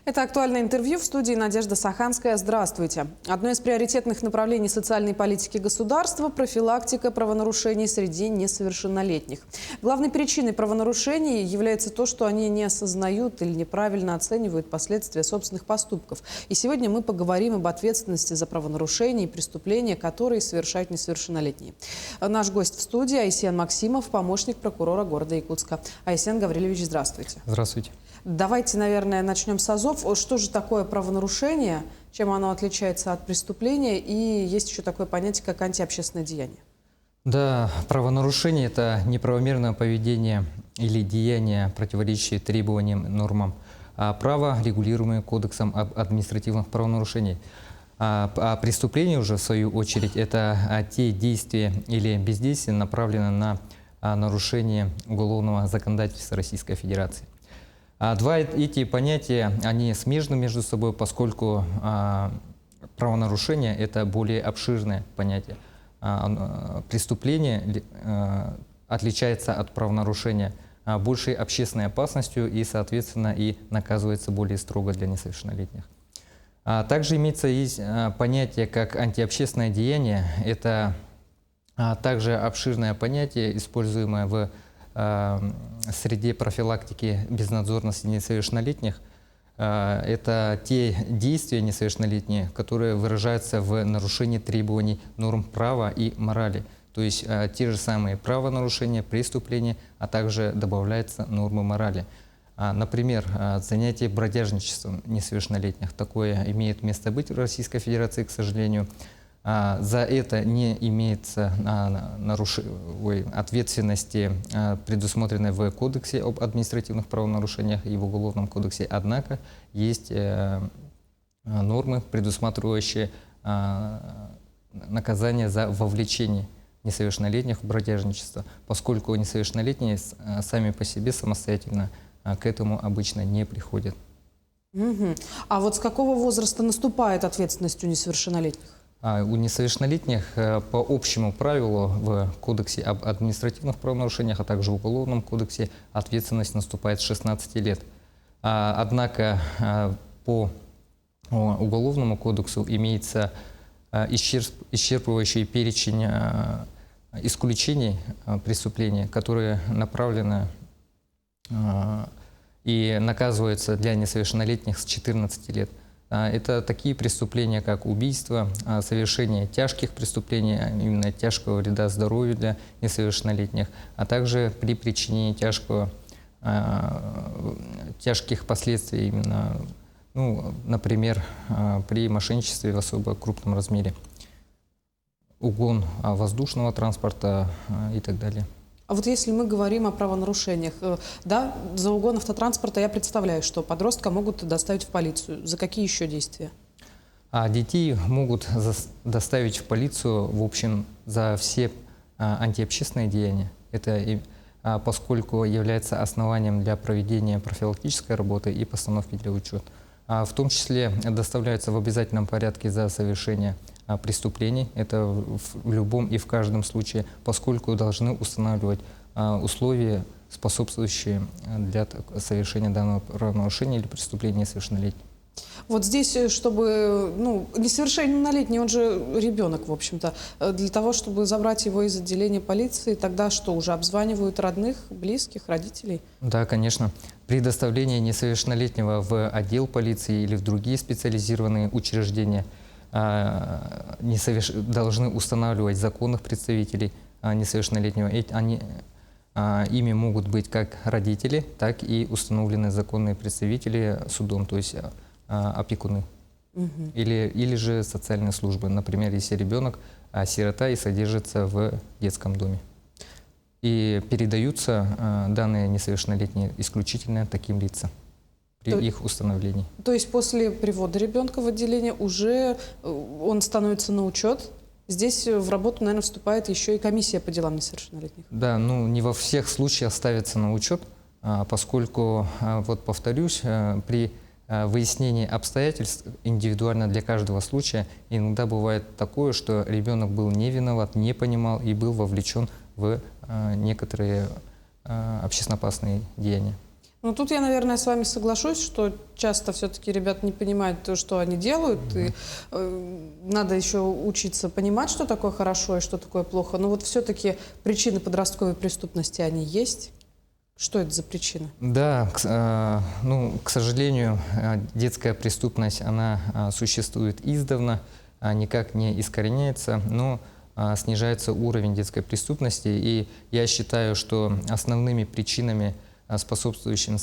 Это актуальное интервью в студии Надежда Саханская. Здравствуйте. Одно из приоритетных направлений социальной политики государства – профилактика правонарушений среди несовершеннолетних. Главной причиной правонарушений является то, что они не осознают или неправильно оценивают последствия собственных поступков. И сегодня мы поговорим об ответственности за правонарушения и преступления, которые совершают несовершеннолетние. Наш гость в студии Айсен Максимов, помощник прокурора города Якутска. Айсен Гаврилевич, здравствуйте. Здравствуйте. Давайте, наверное, начнем с азов. Что же такое правонарушение, чем оно отличается от преступления, и есть еще такое понятие, как антиобщественное деяние? Да, правонарушение – это неправомерное поведение или деяние, противоречащее требованиям, нормам права, регулируемые Кодексом об административных правонарушениях. А преступление уже, в свою очередь, это те действия или бездействия, направленные на нарушение уголовного законодательства Российской Федерации. Два эти понятия, они смежны между собой, поскольку правонарушение – это более обширное понятие. Преступление отличается от правонарушения большей общественной опасностью и, соответственно, и наказывается более строго для несовершеннолетних. Также имеется понятие как антиобщественное деяние. Это также обширное понятие, используемое в среде профилактики безнадзорности несовершеннолетних. Это те действия несовершеннолетние, которые выражаются в нарушении требований норм права и морали. То есть те же самые правонарушения, преступления, а также добавляются нормы морали. Например, занятие бродяжничеством несовершеннолетних. Такое имеет место быть в Российской Федерации, к сожалению. За это не имеется ответственности, предусмотренной в Кодексе об административных правонарушениях и в Уголовном кодексе. Однако есть нормы, предусматривающие наказание за вовлечение несовершеннолетних в бродяжничество, поскольку несовершеннолетние сами по себе самостоятельно к этому обычно не приходят. А вот с какого возраста наступает ответственность у несовершеннолетних? У несовершеннолетних по общему правилу в Кодексе об административных правонарушениях, а также в Уголовном кодексе ответственность наступает с 16 лет. Однако по Уголовному кодексу имеется исчерпывающий перечень исключений преступления, которые направлены и наказываются для несовершеннолетних с 14 лет. Это такие преступления, как убийство, совершение тяжких преступлений, именно тяжкого вреда здоровью для несовершеннолетних, а также при причинении тяжких последствий, именно, например, при мошенничестве в особо крупном размере, угон воздушного транспорта и так далее. А вот если мы говорим о правонарушениях, да, за угон автотранспорта я представляю, что подростка могут доставить в полицию. За какие еще действия? Детей могут доставить в полицию, в общем, за все антиобщественные деяния. Это поскольку является основанием для проведения профилактической работы и постановки для учета. В том числе доставляются в обязательном порядке за совершение преступлений. Это в любом и в каждом случае, поскольку должны устанавливать условия, способствующие для совершения данного правонарушения или преступления несовершеннолетних. Вот здесь, чтобы, несовершеннолетний, он же ребенок, в общем-то, для того, чтобы забрать его из отделения полиции, тогда что, уже обзванивают родных, близких, родителей? Да, конечно. При доставлении несовершеннолетнего в отдел полиции или в другие специализированные учреждения должны устанавливать законных представителей несовершеннолетнего. Ими могут быть как родители, так и установленные законные представители судом, то есть опекуны. Или же социальные службы. Например, если ребенок сирота и содержится в детском доме. И передаются данные несовершеннолетние исключительно таким лицам при их установлении. То есть после привода ребенка в отделение уже он становится на учет? Здесь в работу, наверное, вступает еще и комиссия по делам несовершеннолетних. Да, не во всех случаях ставится на учет, поскольку, вот повторюсь, при выяснении обстоятельств индивидуально для каждого случая иногда бывает такое, что ребенок был не виноват, не понимал и был вовлечен в некоторые общественно опасные деяния. Ну, тут я, наверное, с вами соглашусь, что часто все-таки ребята не понимают то, что они делают, и надо еще учиться понимать, что такое хорошо и что такое плохо. Но вот все-таки причины подростковой преступности, они есть? Что это за причины? Да, ну, к сожалению, детская преступность, она существует издавна, никак не искореняется, но снижается уровень детской преступности. И я считаю, что основными причинами, способствующими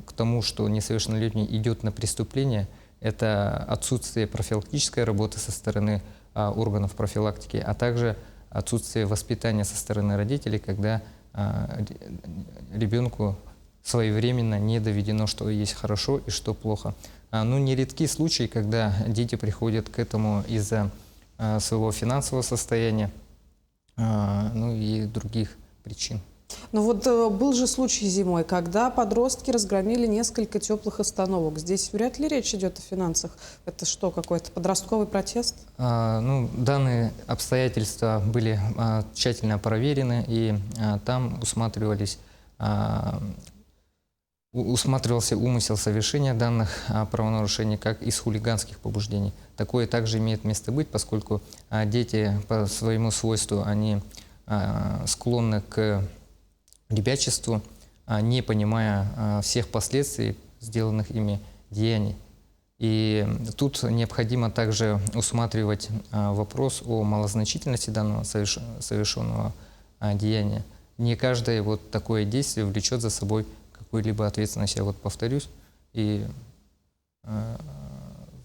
к тому, что несовершеннолетний идет на преступление, это отсутствие профилактической работы со стороны органов профилактики, а также отсутствие воспитания со стороны родителей, когда ребенку своевременно не доведено, что есть хорошо и что плохо. Ну, нередки случаи, когда дети приходят к этому из-за своего финансового состояния, ну и других причин. Ну вот был же случай зимой, когда подростки разгромили несколько теплых остановок. Здесь вряд ли речь идет о финансах. Это что, какой-то подростковый протест? Ну, данные обстоятельства были тщательно проверены, и там усматривался умысел совершения данных правонарушений, как из хулиганских побуждений. Такое также имеет место быть, поскольку дети по своему свойству, они склонны к ребячеству, не понимая всех последствий сделанных ими деяний. И тут необходимо также усматривать вопрос о малозначительности данного совершенного деяния. Не каждое вот такое действие влечет за собой какую-либо ответственность. Я вот повторюсь, и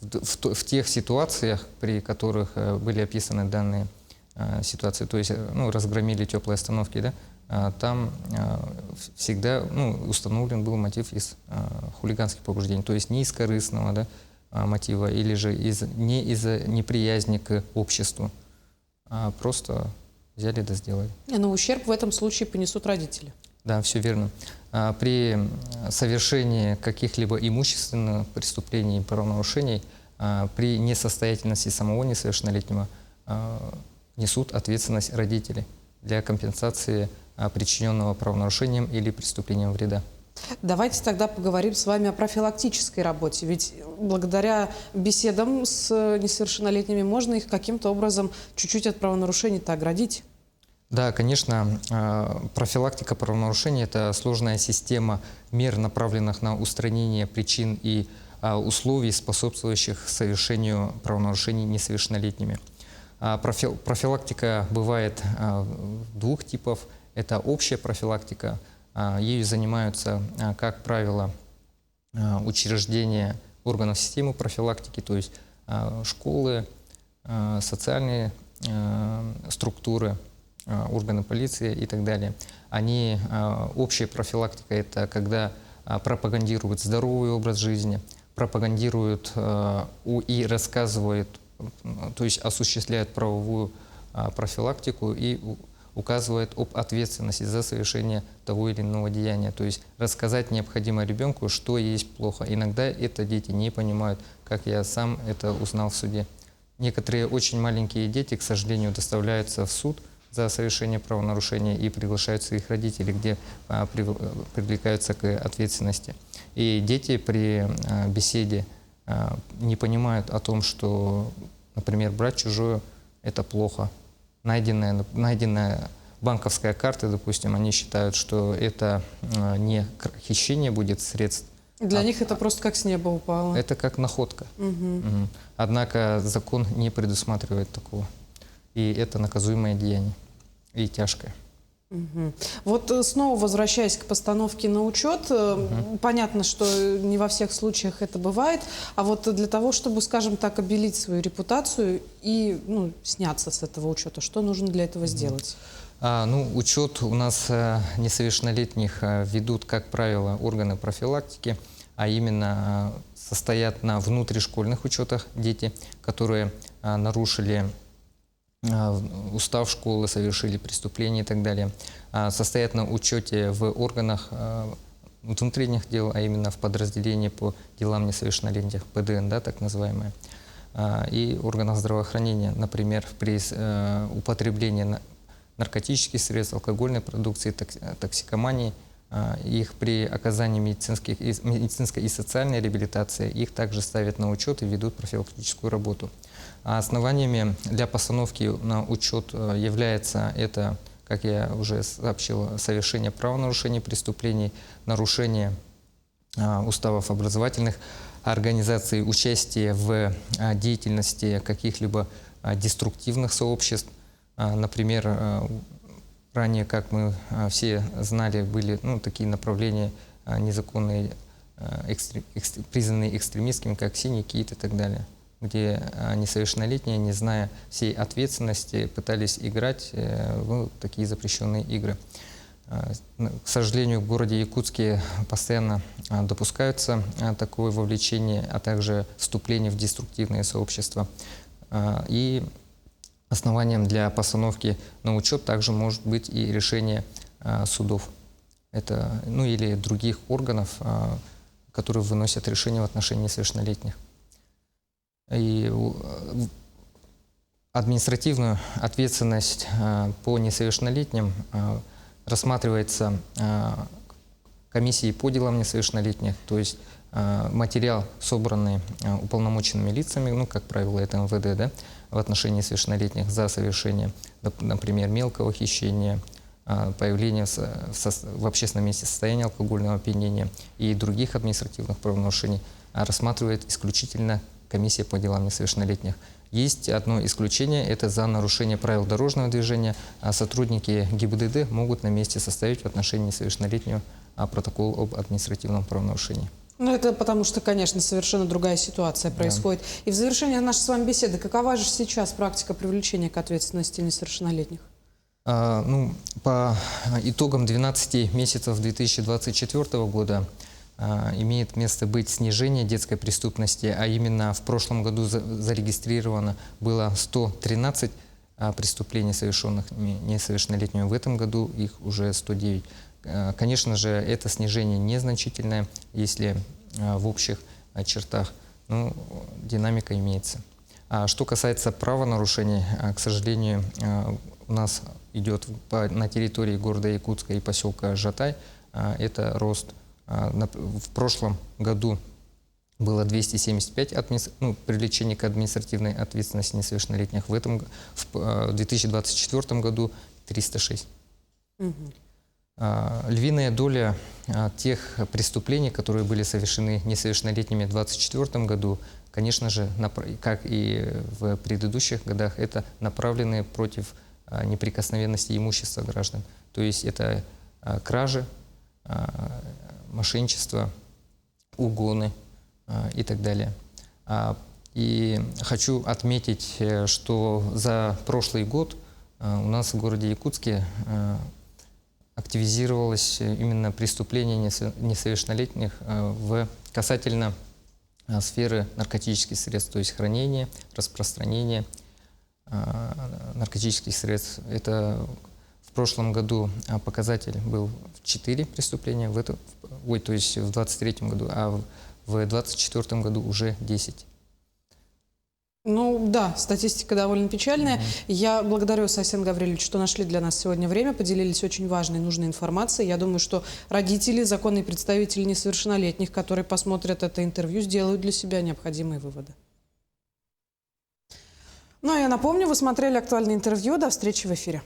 в тех ситуациях, при которых были описаны данные ситуации, то есть разгромили теплые остановки, да, там всегда установлен был мотив из хулиганских побуждений, то есть не из корыстного, да, мотива или же не из-за неприязни к обществу, а просто взяли да сделали. Но ущерб в этом случае понесут родители. Да, все верно. При совершении каких-либо имущественных преступлений и правонарушений при несостоятельности самого несовершеннолетнего несут ответственность родители для компенсации причиненного правонарушением или преступлением вреда. Давайте тогда поговорим с вами о профилактической работе. Ведь благодаря беседам с несовершеннолетними можно их каким-то образом чуть-чуть от правонарушений-то оградить. Да, конечно, профилактика правонарушений – это сложная система мер, направленных на устранение причин и условий, способствующих совершению правонарушений несовершеннолетними. Профилактика бывает двух типов. Это общая профилактика. Ею занимаются, как правило, учреждения органов системы профилактики, то есть школы, социальные структуры, органы полиции и так далее. Общая профилактика – это когда пропагандируют здоровый образ жизни, пропагандируют и рассказывают, то есть осуществляют правовую профилактику и указывает об ответственности за совершение того или иного деяния. То есть рассказать необходимо ребенку, что есть плохо. Иногда это дети не понимают, как я сам это узнал в суде. Некоторые очень маленькие дети, к сожалению, доставляются в суд за совершение правонарушения и приглашаются их родители, где привлекаются к ответственности. И дети при беседе не понимают о том, что, например, брать чужое – это плохо. Найденная банковская карта, допустим, они считают, что это не хищение будет средств. Для них это просто как с неба упало. Это как находка. Угу. Однако закон не предусматривает такого. И это наказуемое деяние. И тяжкое. Угу. Вот снова возвращаясь к постановке на учет, понятно, что не во всех случаях это бывает, а вот для того, чтобы, скажем так, обелить свою репутацию и сняться с этого учета, что нужно для этого сделать? Учет у нас несовершеннолетних ведут, как правило, органы профилактики, а именно состоят на внутришкольных учетах дети, которые нарушили устав школы, совершили преступления и так далее, состоят на учете в органах внутренних дел, а именно в подразделении по делам несовершеннолетних, ПДН, да, так называемое, и органах здравоохранения, например, при употреблении наркотических средств, алкогольной продукции, токсикомании, их при оказании медицинской и социальной реабилитации, их также ставят на учет и ведут профилактическую работу. А основаниями для постановки на учет является это, как я уже сообщил, совершение правонарушений, преступлений, нарушение уставов образовательных организаций, участие в деятельности каких-либо деструктивных сообществ. Например, ранее, как мы все знали, были такие направления незаконные, признанные экстремистскими, как «Синий кит» и так далее, где несовершеннолетние, не зная всей ответственности, пытались играть в такие запрещенные игры. К сожалению, в городе Якутске постоянно допускаются такое вовлечение, а также вступление в деструктивные сообщества. И основанием для постановки на учет также может быть и решение судов, или других органов, которые выносят решения в отношении несовершеннолетних. И административную ответственность по несовершеннолетним рассматривается комиссией по делам несовершеннолетних, то есть материал, собранный уполномоченными лицами, как правило, это МВД, в отношении несовершеннолетних за совершение, например, мелкого хищения, появления в общественном месте состояния алкогольного опьянения и других административных правонарушений, рассматривает исключительно комиссия по делам несовершеннолетних. Есть одно исключение, это за нарушение правил дорожного движения. Сотрудники ГИБДД могут на месте составить в отношении несовершеннолетнего протокол об административном правонарушении. Это потому что, конечно, совершенно другая ситуация происходит. Да. И в завершение нашей с вами беседы, какова же сейчас практика привлечения к ответственности несовершеннолетних? По итогам 12 месяцев 2024 года имеет место быть снижение детской преступности, а именно в прошлом году зарегистрировано было 113 преступлений, совершенных несовершеннолетними. В этом году их уже 109. Конечно же, это снижение незначительное, если в общих чертах, динамика имеется. А что касается правонарушений, к сожалению, у нас идет на территории города Якутска и поселка Жатай, это рост. В прошлом году было 275 привлечений к административной ответственности несовершеннолетних, в 2024 году 306. Львиная доля тех преступлений, которые были совершены несовершеннолетними в 2024 году, конечно же, как и в предыдущих годах, это направленные против неприкосновенности имущества граждан. То есть это кражи, мошенничество, угоны и так далее. И хочу отметить, что за прошлый год у нас в городе Якутске активизировалось именно преступление несовершеннолетних касательно сферы наркотических средств, то есть хранение, распространение наркотических средств. Это в прошлом году показатель был 4 преступления, то есть в 2023 году, а в 2024 году уже 10. Да, статистика довольно печальная. Я благодарю вас, Асен Гаврилович, что нашли для нас сегодня время, поделились очень важной и нужной информацией. Я думаю, что родители, законные представители несовершеннолетних, которые посмотрят это интервью, сделают для себя необходимые выводы. А я напомню, вы смотрели актуальное интервью. До встречи в эфире.